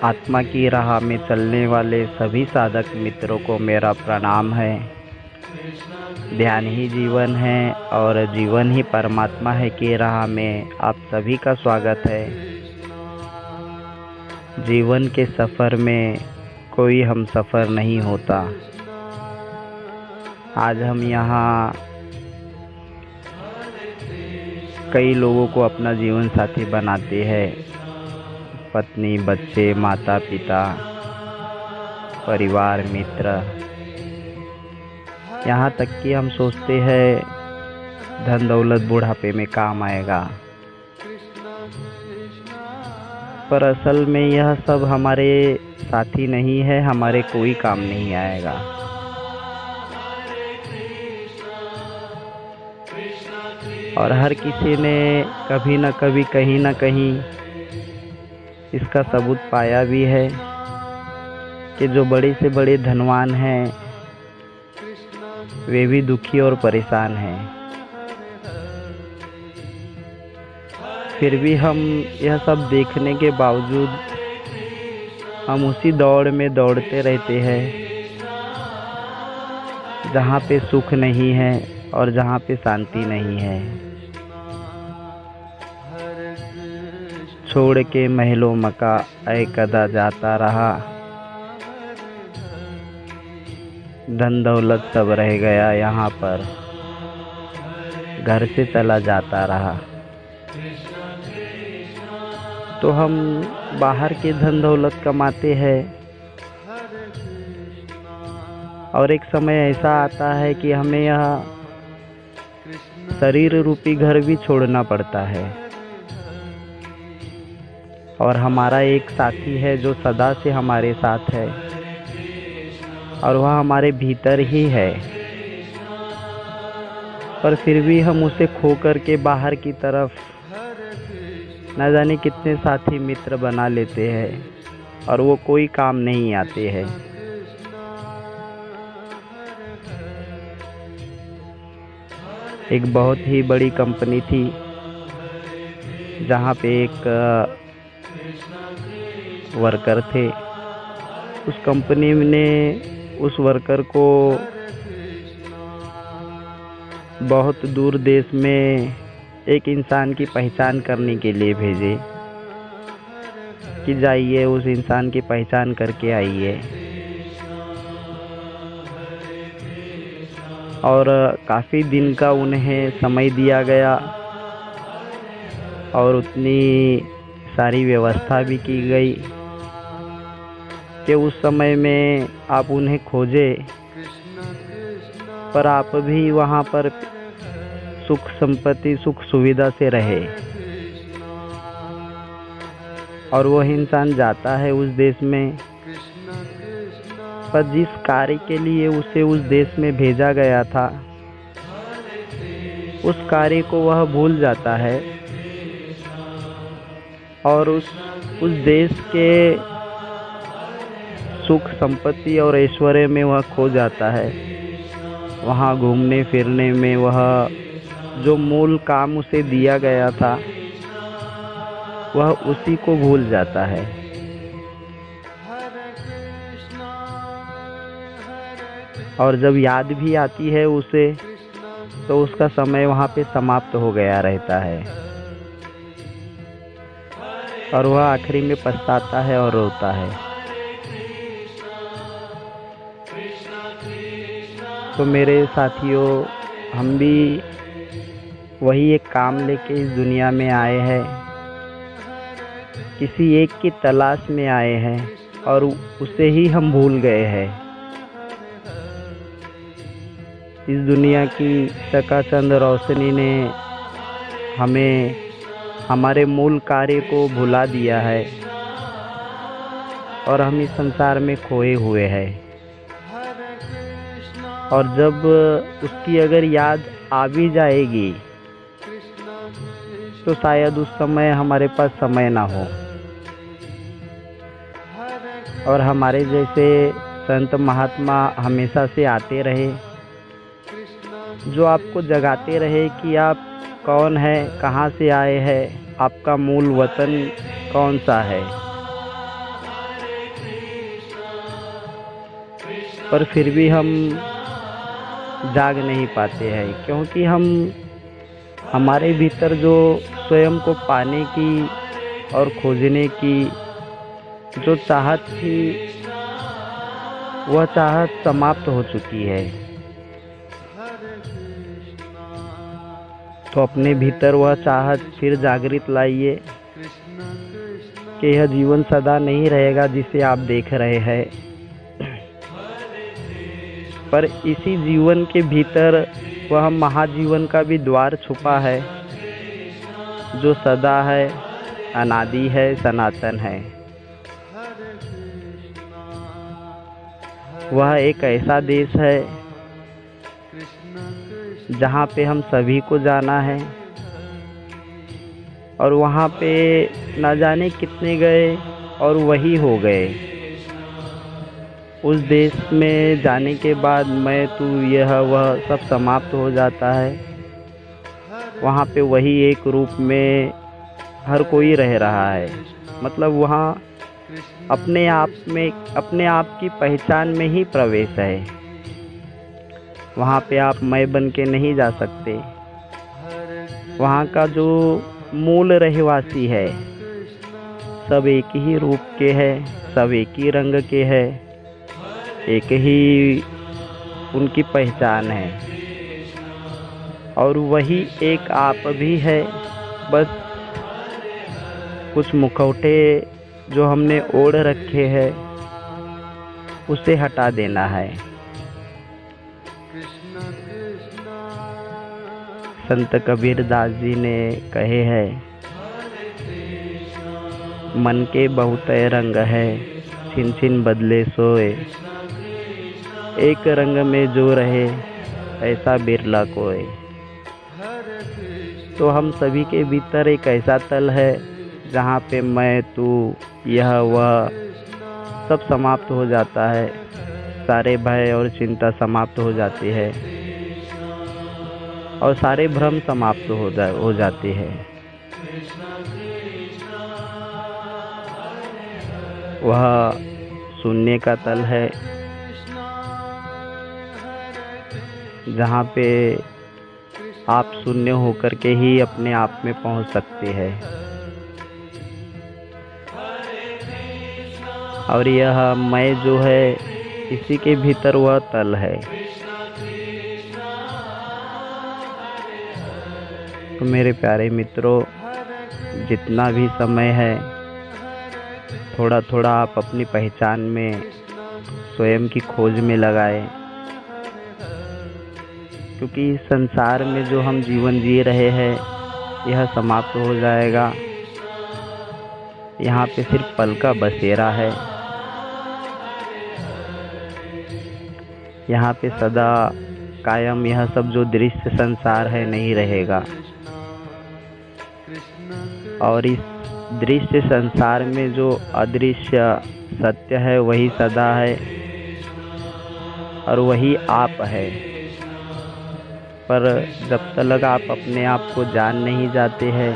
आत्मा की राह में चलने वाले सभी साधक मित्रों को मेरा प्रणाम है। ध्यान ही जीवन है और जीवन ही परमात्मा है की राह में आप सभी का स्वागत है। जीवन के सफ़र में कोई हम सफ़र नहीं होता। आज हम यहाँ कई लोगों को अपना जीवन साथी बनाते हैं। पत्नी, बच्चे, माता पिता, परिवार, मित्र, यहाँ तक कि हम सोचते हैं धन दौलत बुढ़ापे में काम आएगा, पर असल में यह सब हमारे साथी नहीं है, हमारे कोई काम नहीं आएगा। और हर किसी ने कभी न कभी कहीं न कहीं इसका सबूत पाया भी है कि जो बड़े से बड़े धनवान हैं वे भी दुखी और परेशान हैं। फिर भी हम यह सब देखने के बावजूद हम उसी दौड़ में दौड़ते रहते हैं जहाँ पे सुख नहीं है और जहाँ पे शांति नहीं है। छोड़ के महलों मका ऐ कदा जाता रहा, धन दौलत सब रह गया यहाँ पर, घर से चला जाता रहा। तो हम बाहर के धन दौलत कमाते हैं और एक समय ऐसा आता है कि हमें यह शरीर रूपी घर भी छोड़ना पड़ता है। और हमारा एक साथी है जो सदा से हमारे साथ है और वह हमारे भीतर ही है, पर फिर भी हम उसे खो कर के बाहर की तरफ न जाने कितने साथी मित्र बना लेते हैं और वो कोई काम नहीं आते हैं। एक बहुत ही बड़ी कंपनी थी जहाँ पे एक वर्कर थे। उस कंपनी ने उस वर्कर को बहुत दूर देश में एक इंसान की पहचान करने के लिए भेजे कि जाइए उस इंसान की पहचान करके आइए। और काफ़ी दिन का उन्हें समय दिया गया और उतनी सारी व्यवस्था भी की गई कि उस समय में आप उन्हें खोजें, पर आप भी वहाँ पर सुख संपत्ति सुख सुविधा से रहे। और वह इंसान जाता है उस देश में, पर जिस कार्य के लिए उसे उस देश में भेजा गया था उस कार्य को वह भूल जाता है और उस देश के सुख संपत्ति और ऐश्वर्य में वह खो जाता है। वहाँ घूमने फिरने में वह जो मूल काम उसे दिया गया था वह उसी को भूल जाता है। और जब याद भी आती है उसे तो उसका समय वहाँ पे समाप्त हो गया रहता है और वह आखिरी में पछताता है और रोता है। तो मेरे साथियों, हम भी वही एक काम लेके इस दुनिया में आए हैं, किसी एक की तलाश में आए हैं और उसे ही हम भूल गए हैं। इस दुनिया की चकाचौंध रोशनी ने हमें हमारे मूल कार्य को भुला दिया है और हम इस संसार में खोए हुए हैं। और जब उसकी अगर याद आ भी जाएगी तो शायद उस समय हमारे पास समय ना हो। और हमारे जैसे संत महात्मा हमेशा से आते रहे, जो आपको जगाते रहे कि आप कौन है, कहाँ से आए हैं, आपका मूल वतन कौन सा है, पर फिर भी हम जाग नहीं पाते हैं, क्योंकि हमारे भीतर जो स्वयं को पाने की और खोजने की जो चाहत थी, वह चाहत समाप्त हो चुकी है। तो अपने भीतर वह चाहत फिर जागृत लाइए कि यह जीवन सदा नहीं रहेगा जिसे आप देख रहे हैं, पर इसी जीवन के भीतर वह महाजीवन का भी द्वार छुपा है, जो सदा है, अनादि है, सनातन है। वह एक ऐसा देश है जहाँ पे हम सभी को जाना है, और वहाँ पे न जाने कितने गए और वही हो गए। उस देश में जाने के बाद मैं, तू, यह वह सब समाप्त हो जाता है। वहाँ पे वही एक रूप में हर कोई रह रहा है। मतलब वहाँ अपने आप की पहचान में ही प्रवेश है। वहाँ पे आप मैं बन के नहीं जा सकते। वहाँ का जो मूल रहवासी है, सब एक ही रूप के है, सब एक ही रंग के है, एक ही उनकी पहचान है, और वही एक आप भी है। बस कुछ मुखौटे जो हमने ओढ़ रखे हैं उसे हटा देना है। संत कबीर दास जी ने कहे हैं, मन के बहुत रंग है, छिन छिन बदले सोए, एक रंग में जो रहे ऐसा बिरला कोई। तो हम सभी के भीतर एक ऐसा तल है जहाँ पे मैं, तू, यह वह सब समाप्त हो जाता है। सारे भय और चिंता समाप्त हो जाती है, और सारे भ्रम समाप्त हो जाते हैं। वह शून्य का तल है, जहाँ पे आप शून्य होकर के ही अपने आप में पहुँच सकते हैं। और यह मैं जो है, इसी के भीतर वह तल है। तो मेरे प्यारे मित्रों, जितना भी समय है, थोड़ा थोड़ा आप अपनी पहचान में, स्वयं की खोज में लगाएं, क्योंकि संसार में जो हम जीवन जी रहे हैं यह समाप्त हो जाएगा। यहाँ पे सिर्फ पल का बसेरा है। यहाँ पे सदा कायम यह सब जो दृश्य संसार है नहीं रहेगा, और इस दृश्य संसार में जो अदृश्य सत्य है वही सदा है, और वही आप है। पर जब तक आप अपने आप को जान नहीं जाते हैं,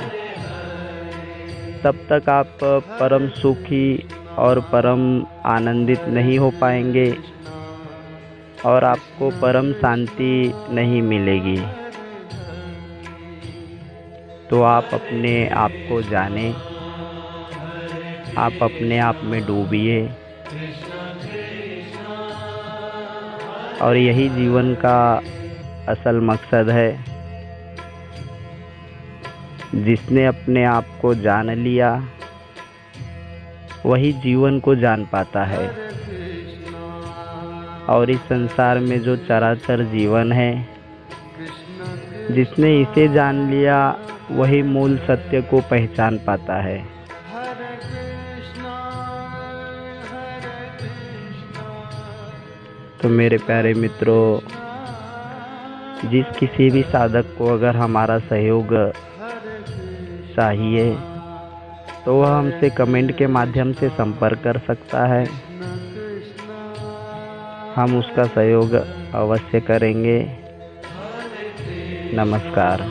तब तक आप परम सुखी और परम आनंदित नहीं हो पाएंगे, और आपको परम शांति नहीं मिलेगी। तो आप अपने आप को जानें, आप अपने आप में डूबिए, और यही जीवन का असल मकसद है। जिसने अपने आप को जान लिया वही जीवन को जान पाता है, और इस संसार में जो चराचर जीवन है, जिसने इसे जान लिया वही मूल सत्य को पहचान पाता है। तो मेरे प्यारे मित्रों, जिस किसी भी साधक को अगर हमारा सहयोग चाहिए तो वह हमसे कमेंट के माध्यम से संपर्क कर सकता है। हम उसका सहयोग अवश्य करेंगे। नमस्कार।